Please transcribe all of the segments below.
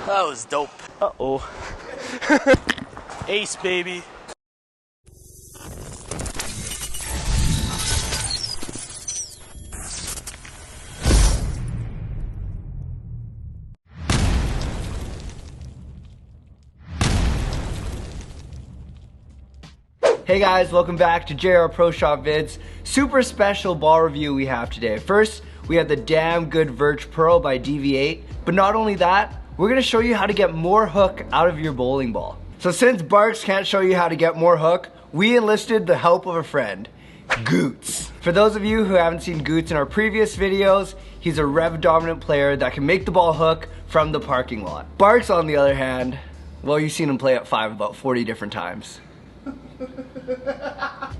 That was dope. Uh-oh. Ace, baby. Hey guys, welcome back to JR Pro Shop Vids. Super special ball review we have today. First, we have the Damn Good Verge Pearl by DV8. But not only that, we're gonna show you how to get more hook out of your bowling ball. So since Barks can't show you how to get more hook, we enlisted the help of a friend, Gootz. For those of you who haven't seen Gootz in our previous videos, he's a rev dominant player that can make the ball hook from the parking lot. Barks, on the other hand, well, you've seen him play at 5 about 40 different times.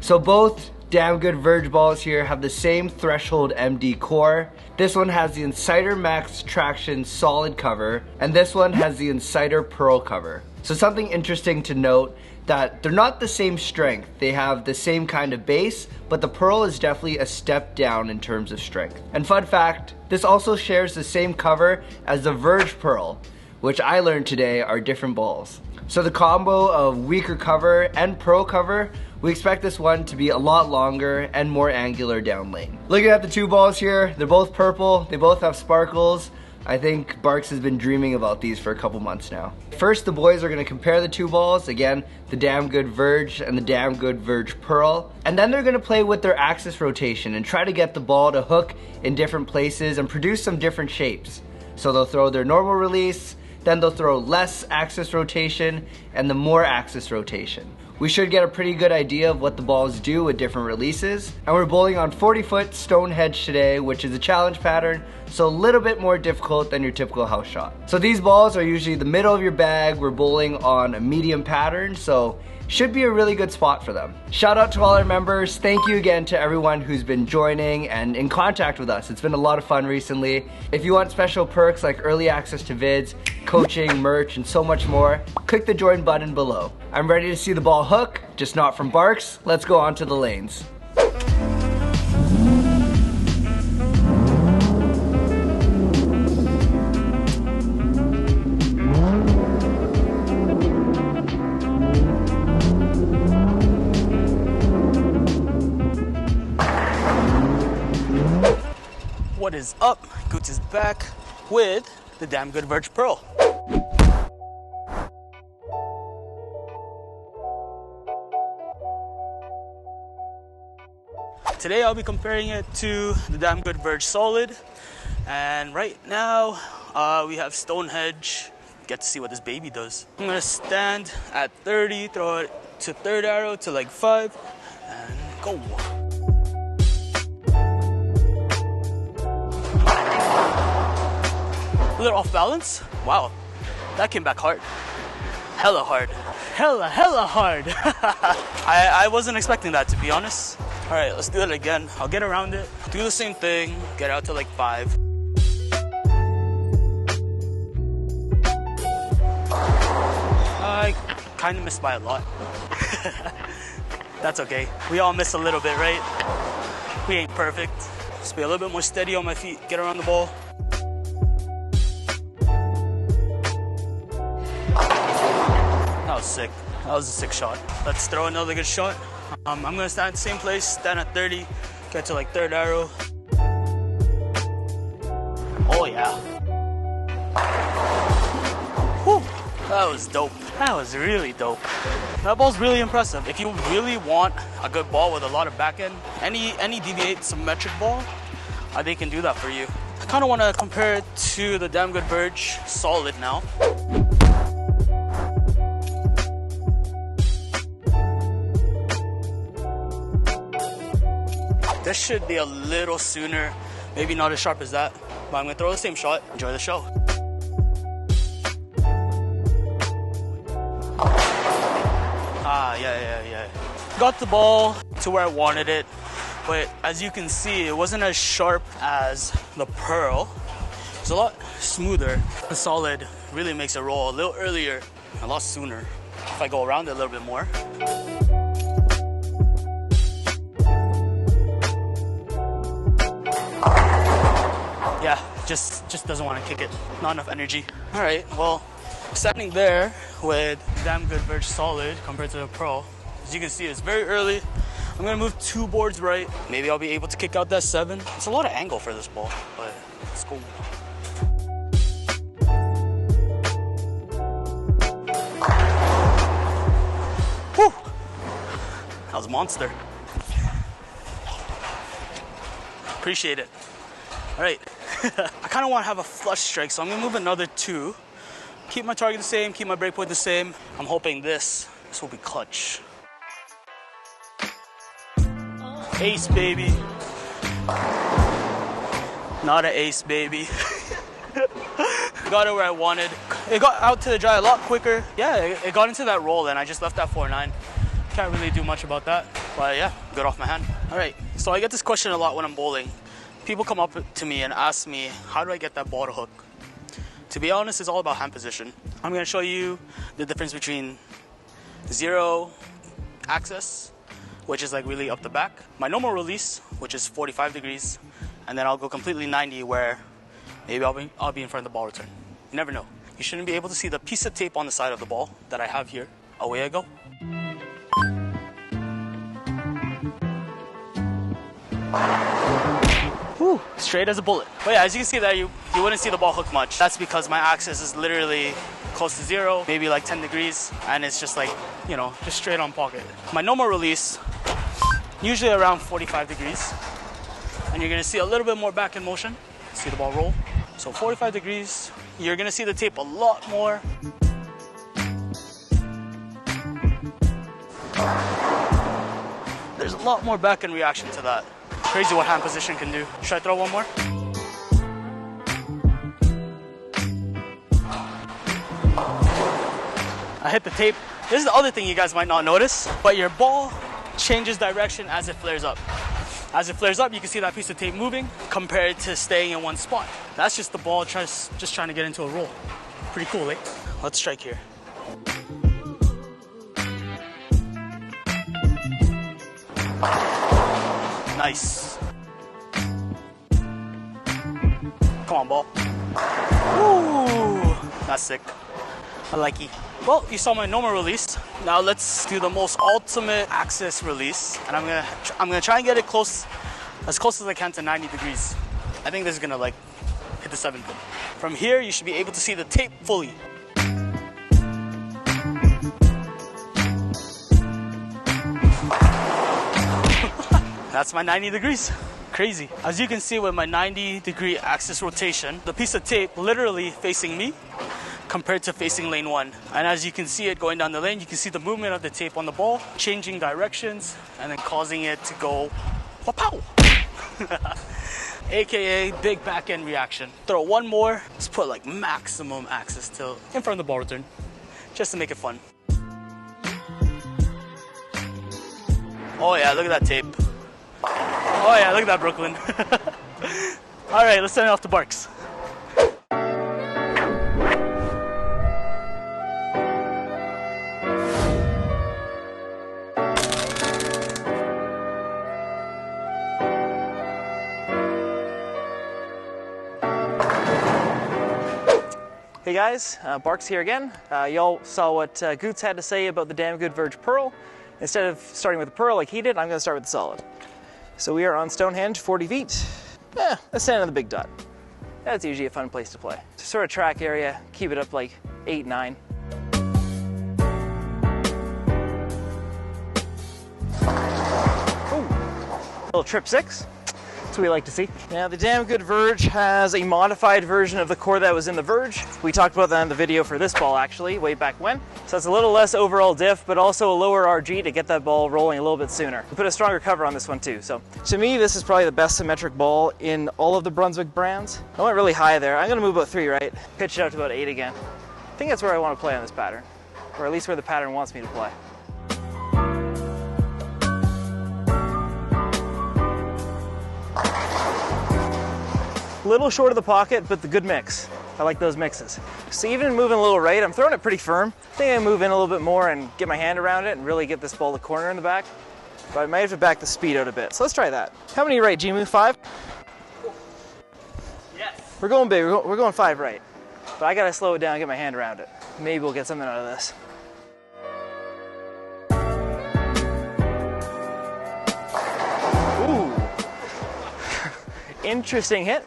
So both Damn Good Verge balls here have the same threshold MD core. This one has the Insider Max Traction solid cover, and this one has the Insider Pearl cover. So something interesting to note, that they're not the same strength. They have the same kind of base, but the Pearl is definitely a step down in terms of strength. And fun fact, this also shares the same cover as the Verge Pearl, which I learned today are different balls. So the combo of weaker cover and Pearl cover, we expect this one to be a lot longer and more angular down lane. Looking at the two balls here, they're both purple, they both have sparkles. I think Barks has been dreaming about these for a couple months now. First, the boys are gonna compare the two balls, again, the Damn Good Verge and the Damn Good Verge Pearl. And then they're gonna play with their axis rotation and try to get the ball to hook in different places and produce some different shapes. So they'll throw their normal release, then they'll throw less axis rotation and the more axis rotation. We should get a pretty good idea of what the balls do with different releases. And we're bowling on 40-foot stone hedge today, which is a challenge pattern, so a little bit more difficult than your typical house shot. So these balls are usually the middle of your bag. We're bowling on a medium pattern, so should be a really good spot for them. Shout out to all our members. Thank you again to everyone who's been joining and in contact with us. It's been a lot of fun recently. If you want special perks like early access to vids, coaching, merch, and so much more, click the join button below. I'm ready to see the ball hook, just not from Barks. Let's go on to the lanes. What is up? Gootz is back with the Damn Good Verge Pearl. Today I'll be comparing it to the Damn Good Verge Solid, and right now we have Stonehenge. Get to see what this baby does. I'm gonna stand at 30, throw it to third arrow to like 5, and go. A little off balance. Wow, that came back hard. Hella hard. Hella hard. I wasn't expecting that, to be honest. All right, let's do it again. I'll get around it, do the same thing, get out to like 5. I kind of missed by a lot. That's okay. We all miss a little bit, right? We ain't perfect. Just be a little bit more steady on my feet, get around the ball. That was sick. That was a sick shot. Let's throw another good shot. I'm gonna stand at the same place, stand at 30, get to like third arrow. Oh yeah. Whew, that was dope. That was really dope. That ball's really impressive. If you really want a good ball with a lot of back end, any DV8 symmetric ball, they can do that for you. I kind of want to compare it to the Damn Good Verge Solid now. This should be a little sooner, maybe not as sharp as that, but I'm gonna throw the same shot. Enjoy the show. Yeah. Got the ball to where I wanted it, but as you can see, it wasn't as sharp as the Pearl. It's a lot smoother. The Solid really makes it roll a little earlier, a lot sooner, if I go around it a little bit more. Yeah, just doesn't want to kick it. Not enough energy. All right, well, Standing there with Damn Good Verge Solid compared to the Pro. As you can see, it's very early. I'm gonna move 2 boards right. Maybe I'll be able to kick out that 7. It's a lot of angle for this ball, but it's cool. Whew! That was a monster. Appreciate it. All right. I kind of want to have a flush strike, so I'm gonna move another 2. Keep my target the same, keep my break point the same. I'm hoping this will be clutch. Ace, baby. Not an ace, baby. Got it where I wanted. It got out to the dry a lot quicker. Yeah, it got into that roll and I just left that 4-9. Can't really do much about that, but yeah, good off my hand. All right, so I get this question a lot when I'm bowling. People come up to me and ask me, how do I get that ball to hook? To be honest, it's all about hand position. I'm gonna show you the difference between 0 axis, which is like really up the back, my normal release, which is 45 degrees, and then I'll go completely 90 where maybe I'll be in front of the ball return. You never know. You shouldn't be able to see the piece of tape on the side of the ball that I have here. Away I go. Whew, straight as a bullet. But yeah, as you can see there, you wouldn't see the ball hook much. That's because my axis is literally close to 0, maybe like 10 degrees, and it's just like, you know, just straight on pocket. My normal release, usually around 45 degrees, and you're gonna see a little bit more back in motion. See the ball roll. So 45 degrees, you're gonna see the tape a lot more. There's a lot more back end reaction to that. Crazy what hand position can do. Should I throw one more? I hit the tape. This is the other thing you guys might not notice, but your ball changes direction as it flares up. As it flares up, you can see that piece of tape moving compared to staying in one spot. That's just the ball just trying to get into a roll. Pretty cool, eh? Let's strike here. Nice. Come on, ball. Woo! That's sick. I like it. Well, you saw my normal release. Now let's do the most ultimate axis release, and I'm gonna try and get it as close as I can to 90 degrees. I think this is gonna like hit the 7 pin. From here, you should be able to see the tape fully. That's my 90 degrees. Crazy. As you can see with my 90-degree axis rotation, the piece of tape literally facing me compared to facing lane 1. And as you can see it going down the lane, you can see the movement of the tape on the ball, changing directions, and then causing it to go pow. AKA big back end reaction. Throw one more, let's put like maximum axis tilt in front of the ball return, just to make it fun. Oh yeah, look at that tape. Oh yeah, look at that Brooklyn. All right, let's send it off to Barks. Hey guys, Barks here again. Y'all saw what Gootz had to say about the Damn Good Verge Pearl. Instead of starting with the Pearl like he did, I'm going to start with the Solid. So we are on Stonehenge, 40 feet. Let's stand on the big dot. That's usually a fun place to play. Sort of track area, keep it up like 8, 9. Ooh. Little trip 6. That's what we like to see. Now the Damn Good Verge has a modified version of the core that was in the Verge. We talked about that in the video for this ball actually, way back when. So it's a little less overall diff, but also a lower RG to get that ball rolling a little bit sooner. We put a stronger cover on this one too. So to me, this is probably the best symmetric ball in all of the Brunswick brands. I went really high there. I'm gonna move about 3 right, pitch it out to about 8 again. I think that's where I want to play on this pattern, or at least where the pattern wants me to play. Little short of the pocket, but the good mix. I like those mixes. So even moving a little right, I'm throwing it pretty firm. I think I move in a little bit more and get my hand around it and really get this ball to corner in the back. But I might have to back the speed out a bit. So let's try that. How many right, G-move? 5? Yes. We're going big, we're going 5 right. but I gotta slow it down and get my hand around it. Maybe we'll get something out of this. Ooh. Interesting hit.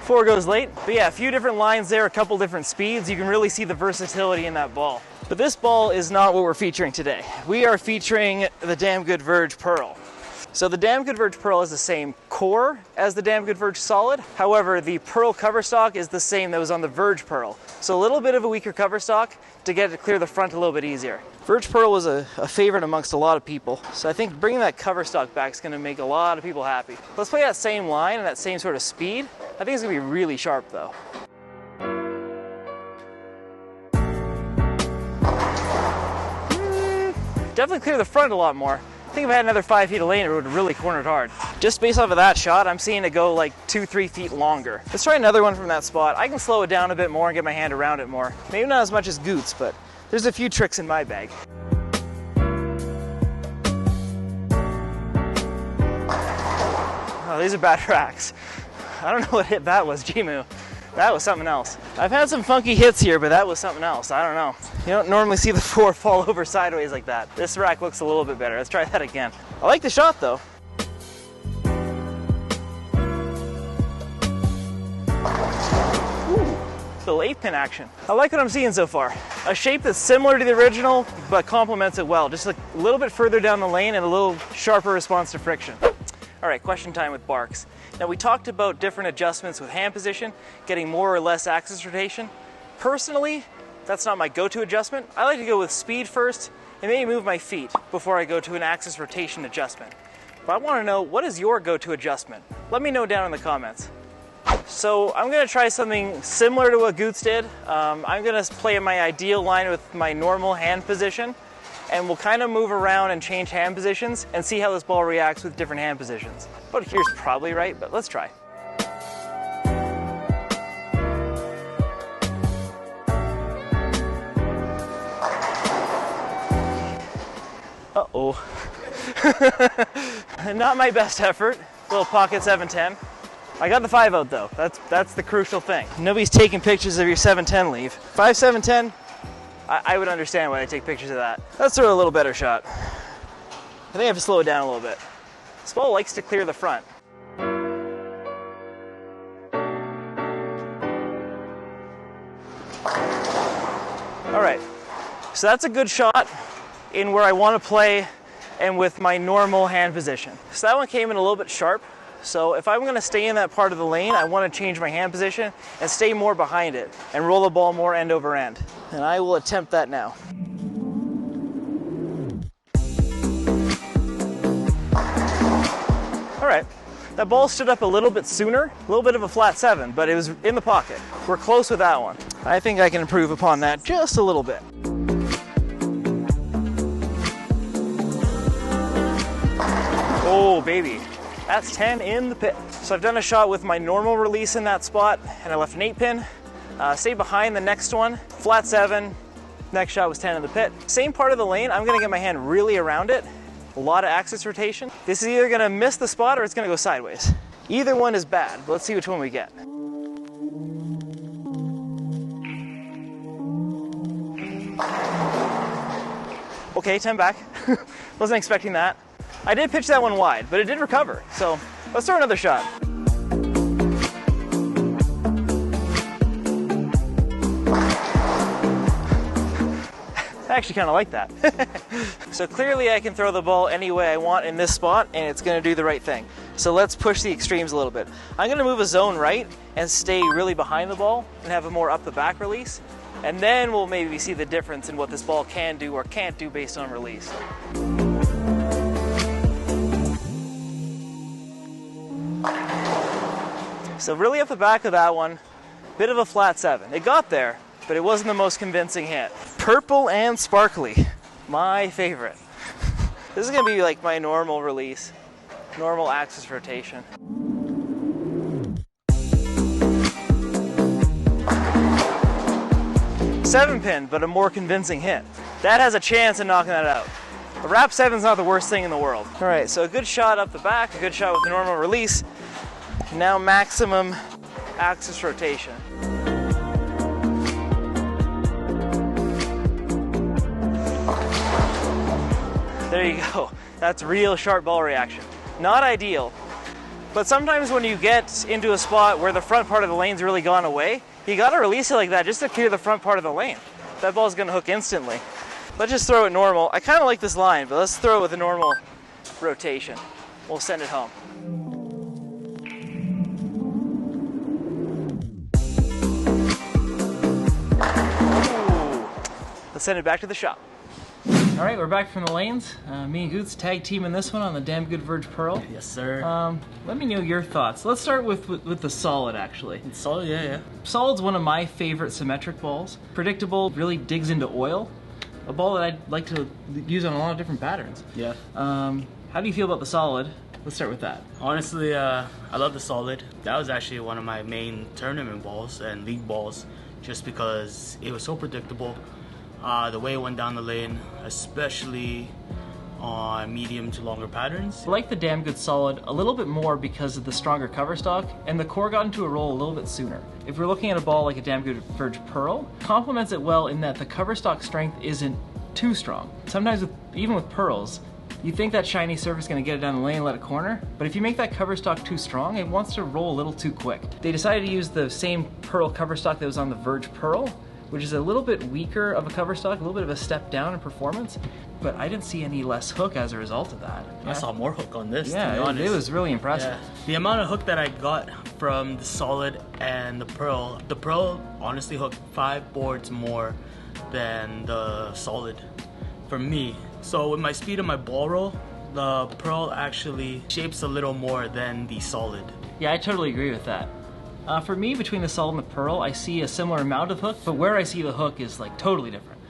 4 goes late. But yeah, a few different lines there, a couple different speeds. You can really see the versatility in that ball. But this ball is not what we're featuring today. We are featuring the Damn Good Verge Pearl. So the Damn Good Verge Pearl is the same core as the Damn Good Verge Solid. However, the Pearl cover stock is the same that was on the Verge Pearl. So a little bit of a weaker cover stock to get it to clear the front a little bit easier. Verge Pearl was a favorite amongst a lot of people. So I think bringing that cover stock back is gonna make a lot of people happy. Let's play that same line and that same sort of speed. I think it's gonna be really sharp though. Definitely clear the front a lot more. I think if I had another 5 feet of lane, it would have really cornered hard. Just based off of that shot, I'm seeing it go like 2-3 feet longer. Let's try another one from that spot. I can slow it down a bit more and get my hand around it more. Maybe not as much as Gootz, but there's a few tricks in my bag. Oh, these are bad tracks. I don't know what hit that was, Jimu. That was something else. I've had some funky hits here, but that was something else. I don't know. You don't normally see the 4 fall over sideways like that. This rack looks a little bit better. Let's try that again. I like the shot though. Ooh, little 8-pin action. I like what I'm seeing so far. A shape that's similar to the original, but complements it well. Just a little bit further down the lane and a little sharper response to friction. All right, question time with Barks. Now we talked about different adjustments with hand position, getting more or less axis rotation. Personally, that's not my go-to adjustment. I like to go with speed first and maybe move my feet before I go to an axis rotation adjustment. But I want to know, what is your go-to adjustment? Let me know down in the comments. So I'm going to try something similar to what Gootz did. I'm going to play my ideal line with my normal hand position, and we'll kind of move around and change hand positions and see how this ball reacts with different hand positions. About here's probably right, but let's try. Uh-oh. Not my best effort. Little pocket 710. I got the 5 out though. That's the crucial thing. Nobody's taking pictures of your 710 leave. 5 710, I would understand why they take pictures of that. Let's throw a little better shot. I think I have to slow it down a little bit. This ball likes to clear the front. All right, so that's a good shot in where I want to play and with my normal hand position. So that one came in a little bit sharp. So if I'm going to stay in that part of the lane, I want to change my hand position and stay more behind it and roll the ball more end over end. And I will attempt that now. All right, that ball stood up a little bit sooner, a little bit of a flat 7, but it was in the pocket. We're close with that one. I think I can improve upon that just a little bit. Oh, baby. That's 10 in the pit. So I've done a shot with my normal release in that spot, and I left an 8-pin. Stay behind the next one, flat 7. Next shot was 10 in the pit. Same part of the lane, I'm gonna get my hand really around it. A lot of axis rotation. This is either gonna miss the spot or it's gonna go sideways. Either one is bad, but let's see which one we get. Okay, 10 back. Wasn't expecting that. I did pitch that one wide, but it did recover. So let's throw another shot. I actually kind of like that. So clearly I can throw the ball any way I want in this spot and it's going to do the right thing. So let's push the extremes a little bit. I'm going to move a zone right and stay really behind the ball and have a more up the back release. And then we'll maybe see the difference in what this ball can do or can't do based on release. So really up the back of that one, bit of a flat 7. It got there, but it wasn't the most convincing hit. Purple and sparkly, my favorite. This is gonna be like my normal release, normal axis rotation. Seven pin, but a more convincing hit. That has a chance of knocking that out. A wrap 7's not the worst thing in the world. All right, so a good shot up the back, a good shot with the normal release. Now maximum axis rotation. There you go. That's real sharp ball reaction. Not ideal, but sometimes when you get into a spot where the front part of the lane's really gone away, you gotta release it like that just to clear the front part of the lane. That ball's gonna hook instantly. Let's just throw it normal. I kinda like this line, but let's throw it with a normal rotation. We'll send it home. Ooh. Let's send it back to the shop. All right, we're back from the lanes. Me and Gootz tag team in this one on the Damn Good Verge Pearl. Yes, sir. Let me know your thoughts. Let's start with the solid, actually. It's solid, yeah. Solid's one of my favorite symmetric balls. Predictable, really digs into oil. A ball that I'd like to use on a lot of different patterns. Yeah. How do you feel about the solid? Let's start with that. Honestly, I love the solid. That was actually one of my main tournament balls and league balls, just because it was so predictable. The way it went down the lane, especially on medium to longer patterns. I like the Damn Good Solid a little bit more because of the stronger cover stock, and the core got into a roll a little bit sooner. If we're looking at a ball like a Damn Good Verge Pearl, complements it well in that the cover stock strength isn't too strong. Sometimes, even with pearls, you think that shiny surface is going to get it down the lane and let it corner, but if you make that cover stock too strong, it wants to roll a little too quick. They decided to use the same pearl cover stock that was on the Verge Pearl, which is a little bit weaker of a cover stock, a little bit of a step down in performance, but I didn't see any less hook as a result of that. I saw more hook on this, yeah, to be honest. It was really impressive. Yeah. The amount of hook that I got from the solid and the pearl honestly hooked 5 boards more than the solid for me. So with my speed and my ball roll, the pearl actually shapes a little more than the solid. Yeah, I totally agree with that. For me, between the solid and the pearl, I see a similar amount of hook, but where I see the hook is like totally different.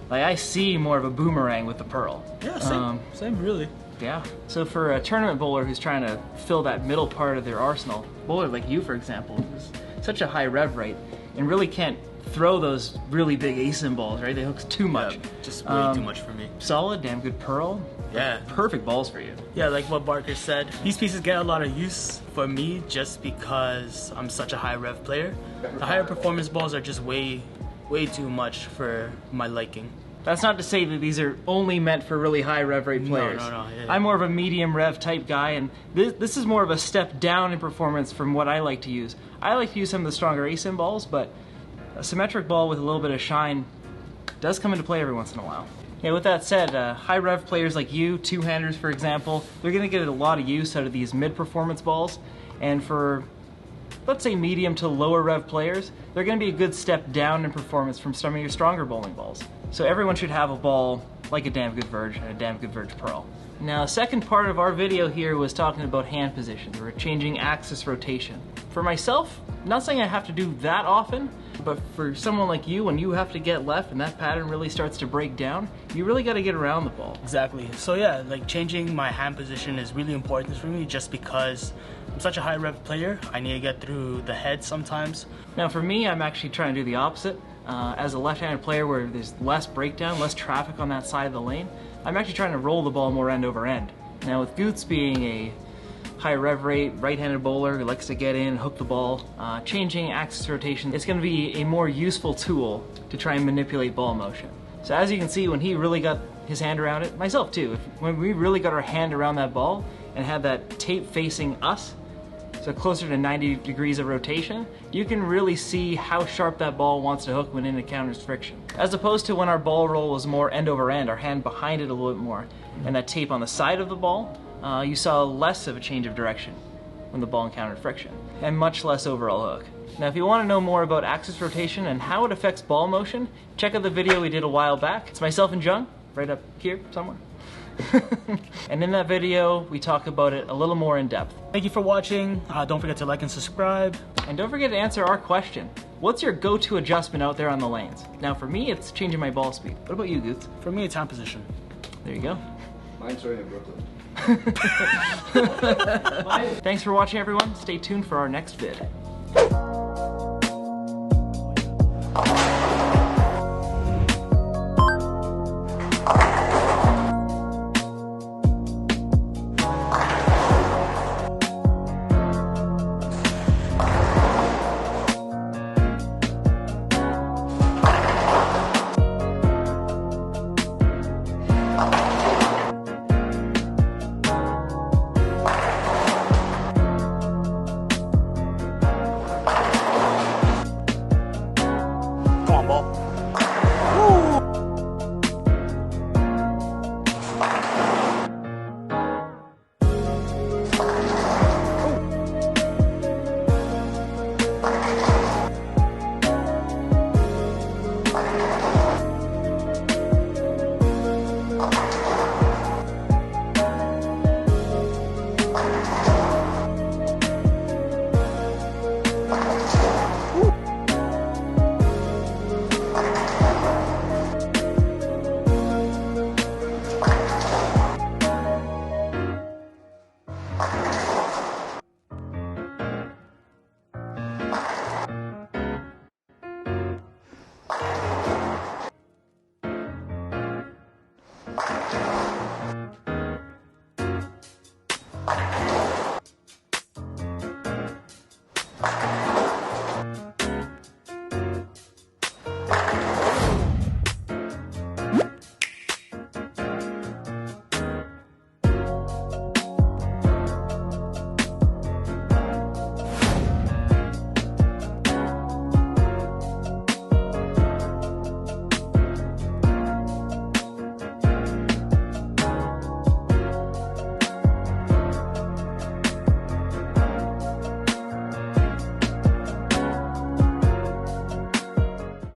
Like I see more of a boomerang with the pearl. Yeah, same really. Yeah. So for a tournament bowler who's trying to fill that middle part of their arsenal, bowler like you, for example, who's such a high rev rate and really can't throw those really big ace-in balls, right? They hook too much. Yeah, just way too much for me. Solid, Damn Good Pearl. Yeah. Perfect balls for you. Yeah, like what Barker said, these pieces get a lot of use for me just because I'm such a high rev player. The higher performance balls are just way too much for my liking. That's not to say that these are only meant for really high rev rate players. No. Yeah. I'm more of a medium rev type guy, and this is more of a step down in performance from what I like to use. I like to use some of the stronger ace-in balls, but a symmetric ball with a little bit of shine does come into play every once in a while. Yeah, with that said, high rev players like you, two-handers for example, they're going to get a lot of use out of these mid-performance balls, and for, let's say, medium to lower rev players, they're going to be a good step down in performance from some of your stronger bowling balls. So everyone should have a ball like a Damn Good Verge and a Damn Good Verge Pearl. Now, the second part of our video here was talking about hand positions, or changing axis rotation. For myself, not saying I have to do that often, but for someone like you, when you have to get left and that pattern really starts to break down, you really got to get around the ball. Exactly. So yeah, like changing my hand position is really important for me just because I'm such a high rev player. I need to get through the head sometimes. Now for me, I'm actually trying to do the opposite. As a left-handed player where there's less breakdown, less traffic on that side of the lane, I'm actually trying to roll the ball more end over end. Now with Gootz being a high rev rate, right-handed bowler who likes to get in, hook the ball, changing axis rotation, it's going to be a more useful tool to try and manipulate ball motion. So as you can see, when he really got his hand around it, myself too, when we really got our hand around that ball and had that tape facing us, so closer to 90 degrees of rotation, you can really see how sharp that ball wants to hook when it encounters friction. As opposed to when our ball roll was more end over end, our hand behind it a little bit more, and that tape on the side of the ball, you saw less of a change of direction when the ball encountered friction, and much less overall hook. Now if you want to know more about axis rotation and how it affects ball motion, check out the video we did a while back. It's myself and Jung, right up here somewhere. And in that video, we talk about it a little more in depth. Thank you for watching. Don't forget to like and subscribe. And don't forget to answer our question. What's your go-to adjustment out there on the lanes? Now for me, it's changing my ball speed. What about you, Gootz? For me, it's hand position. There you go. Mine's right in Brooklyn. Thanks for watching, everyone. Stay tuned for our next vid.